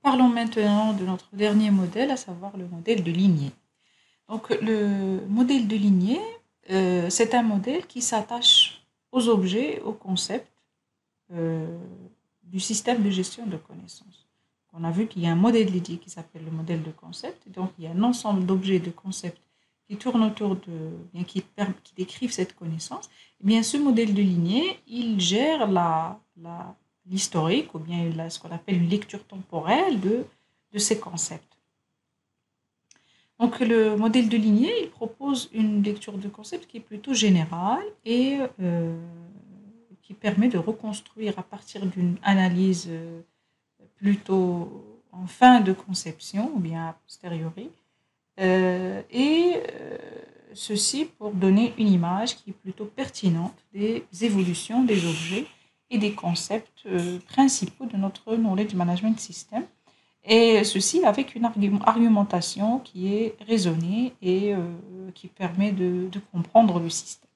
Parlons maintenant de notre dernier modèle, à savoir le modèle de lignée. Donc, le modèle de lignée, c'est un modèle qui s'attache aux objets, aux concepts euh, du système de gestion de connaissances. On a vu qu'il y a un modèle dédié qui s'appelle le modèle de concept. Donc, il y a un ensemble d'objets et de concepts qui tournent autour de, bien, qui décrivent cette connaissance. Et bien, ce modèle de lignée, il gère l'historique ou bien ce qu'on appelle une lecture temporelle de ces concepts. Donc, le modèle de lignée, il propose une lecture de concept qui est plutôt générale et qui permet de reconstruire à partir d'une analyse plutôt en fin de conception ou bien a posteriori, ceci pour donner une image qui est plutôt pertinente des évolutions des objets et des concepts principaux de notre knowledge management system. Et ceci avec une argumentation qui est raisonnée et qui permet de comprendre le système.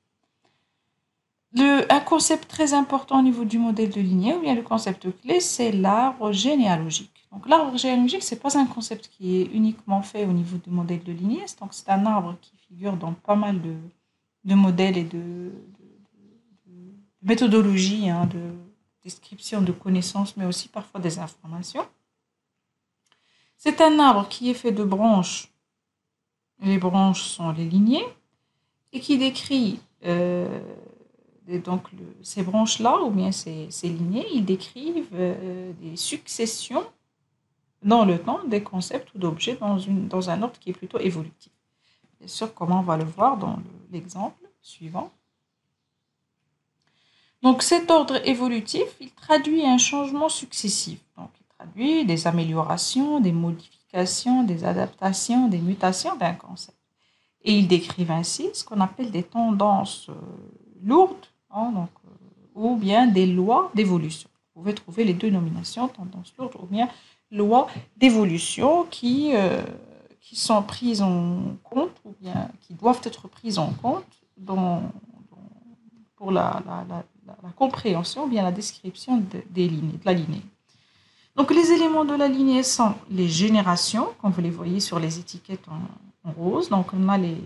Un concept très important au niveau du modèle de lignée, ou bien le concept clé, c'est l'arbre généalogique. Donc l'arbre généalogique, ce n'est pas un concept qui est uniquement fait au niveau du modèle de lignée, donc c'est un arbre qui figure dans pas mal de modèles et de méthodologies, de description de connaissances, mais aussi parfois des informations. C'est un arbre qui est fait de branches, les branches sont les lignées, et qui décrit donc ces branches-là, ou bien ces lignées, ils décrivent des successions dans le temps des concepts ou d'objets dans un ordre qui est plutôt évolutif. Bien sûr, comment on va le voir dans l'exemple suivant. Donc cet ordre évolutif, il traduit un changement successif. Donc il traduit des améliorations, des modifications, des adaptations, des mutations d'un concept. Et ils décrivent ainsi ce qu'on appelle des tendances lourdes, ou bien des lois d'évolution. Vous pouvez trouver les deux nominations, tendance lourde ou bien lois d'évolution qui sont prises en compte ou bien qui doivent être prises en compte pour la compréhension ou bien la description des lignées, de la lignée. Donc les éléments de la lignée sont les générations, comme vous les voyez sur les étiquettes en rose. Donc on a les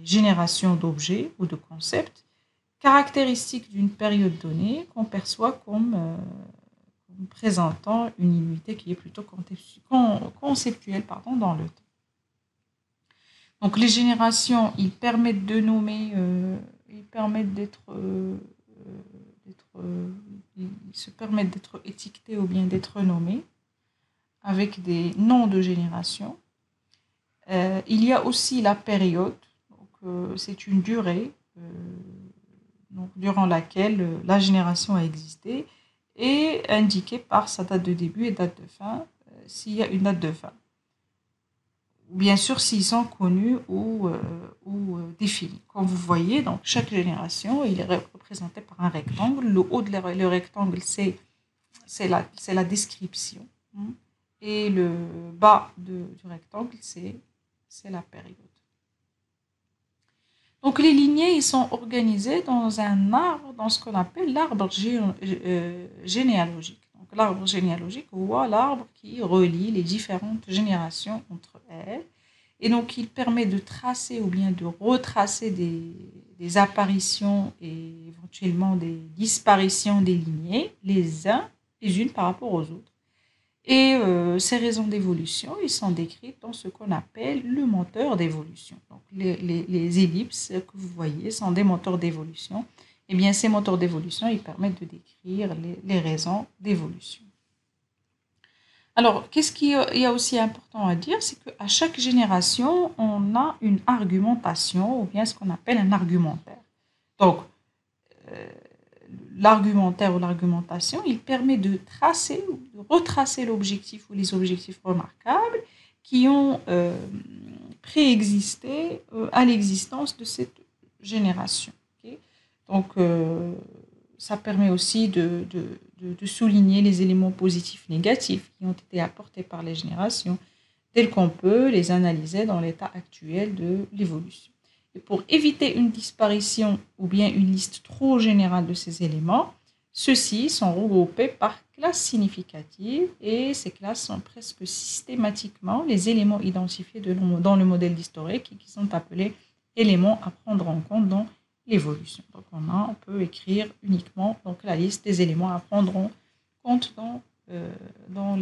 générations d'objets ou de concepts caractéristiques d'une période donnée qu'on perçoit comme présentant une unité qui est plutôt conceptuelle dans le temps. Donc les générations, ils permettent de nommer, ils se permettent d'être étiquetés ou bien d'être nommés avec des noms de génération. Il y a aussi la période, c'est une durée durant laquelle la génération a existé et indiquée par sa date de début et date de fin, s'il y a une date de fin. Bien sûr, s'ils sont connus ou définis. Comme vous voyez, donc chaque génération, il est représenté par un rectangle. Le haut de le rectangle, c'est la description. Et le bas du rectangle, c'est la période. Donc les lignées, ils sont organisés dans un arbre, dans ce qu'on appelle l'arbre généalogique. Donc l'arbre généalogique, on voit l'arbre qui relie les différentes générations entre elles. Et donc il permet de tracer ou bien de retracer des apparitions et éventuellement des disparitions des lignées, les unes par rapport aux autres. Et ces raisons d'évolution, ils sont décrites dans ce qu'on appelle le moteur d'évolution. Donc, les ellipses que vous voyez sont des moteurs d'évolution. Et bien, ces moteurs d'évolution, ils permettent de décrire les raisons d'évolution. Alors, qu'est-ce qu'il y a aussi important à dire, c'est qu'à chaque génération, on a une argumentation, ou bien ce qu'on appelle un argumentaire. Donc, l'argumentaire ou l'argumentation, il permet de tracer ou de retracer l'objectif ou les objectifs remarquables qui ont préexisté à l'existence de cette génération. Okay? Donc, ça permet aussi de souligner les éléments positifs et négatifs qui ont été apportés par les générations, tels qu'on peut les analyser dans l'état actuel de l'évolution. Et pour éviter une disparition ou bien une liste trop générale de ces éléments, ceux-ci sont regroupés par classes significatives et ces classes sont presque systématiquement les éléments identifiés dans le modèle d'historique et qui sont appelés éléments à prendre en compte dans l'évolution. Donc on peut écrire uniquement donc, la liste des éléments à prendre en compte dans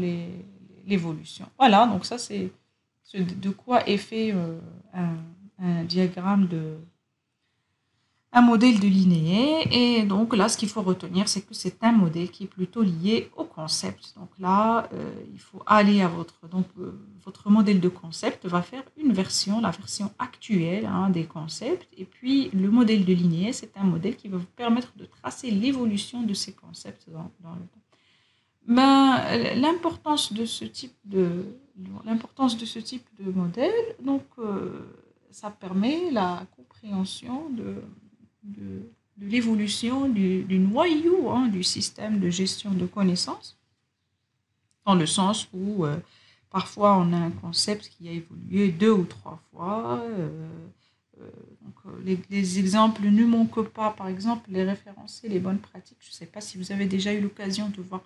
l'évolution. Voilà, donc ça c'est de quoi est fait un diagramme un modèle de linéaire. Et donc là, ce qu'il faut retenir, c'est que c'est un modèle qui est plutôt lié au concept. Donc là, il faut aller à votre modèle de concept va faire la version actuelle des concepts. Et puis, le modèle de linéaire, c'est un modèle qui va vous permettre de tracer l'évolution de ces concepts dans le temps. Ben, l'importance de ce type de modèle, donc, ça permet la compréhension de l'évolution du noyau du système de gestion de connaissances, dans le sens où parfois on a un concept qui a évolué 2 ou 3 fois. Les exemples ne manquent pas, par exemple, les référencer, les bonnes pratiques. Je ne sais pas si vous avez déjà eu l'occasion de voir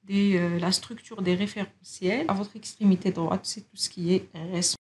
la structure des référentiels. À votre extrémité droite, c'est tout ce qui est récent.